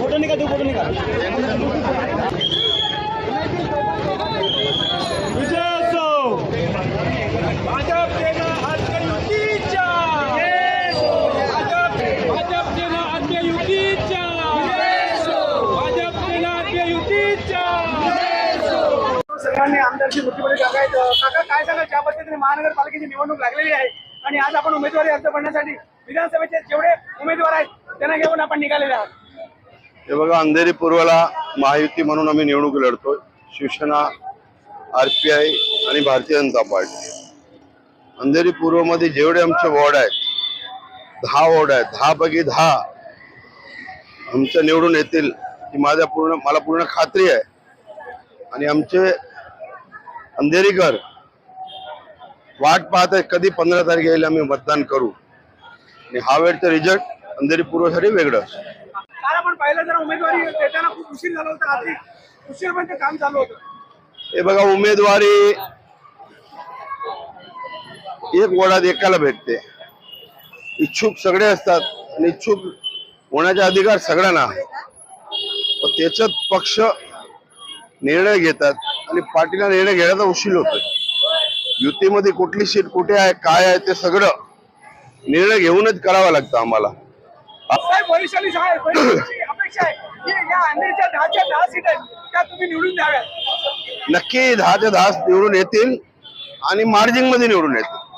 Photo निकाल, तू photo निकाल। विजय असो। भाजप सेना आत्म युतीच्या। भाजप सेना आत्म युतीच्या। भाजप सेना आत्म युतीच्या। सगळ्यांनी आमदारची मुठीमध्ये टाकायचं। काका काय सांगा, ज्या पद्धतीने महानगरपालिकेची निवडणूक लागलेली आहे आणि आज आपण उमेदवारी अर्ज भरण्यासाठी विधानसभेचे जेवढे उमेदवार आहेत त्यांना घेऊन आपण निघालेले आहात। हे बघा, अंधेरी पूर्वला महायुती म्हणून आम्ही निवडणूक लढतोय। शिवसेना, आरपीआय आणि भारतीय जनता पार्टी। अंधेरी पूर्व मध्ये जेवढे आमचे वॉर्ड आहेत 10 वॉर्ड आहेत, 10 पैकी 10 आमच्या निवडून येतील ही मला पूर्ण खात्री आहे। आणि आमचे अंधेरीकर वाट पाहत आहेत कधी 15 तारखेला आम्ही मतदान करू आणि हा वेळचं रिझल्ट अंधेरी पूर्वसाठी वेगळं। काल आपण पाहिलं जर उमेदवारी देताना खूप उशीर झाला होता, रात्री उशीरपर्यंत काम चालू होतं। हे बघा, उमेदवारी एक वॉर्डात एकाला भेटते। इच्छुक सगळे असतात आणि इच्छुक होण्याचा अधिकार सगळ्यांना आहे। त्याच्यात पक्ष निर्णय घेतात आणि पार्टीला निर्णय घेण्याचा उशीर होतोय। युतीमध्ये कुठली सीट कुठे आहे, काय आहे ते सगळं निर्णय घेऊनच करावा लागतं आम्हाला। अपेक्षा आहे की या अंधेरीच्या 10च्या 10 सीट आहेत त्या तुम्ही निवडून द्याव्यात। नक्की 10च्या 10 निवडून येतील आणि मार्जिन मध्ये निवडून येतील।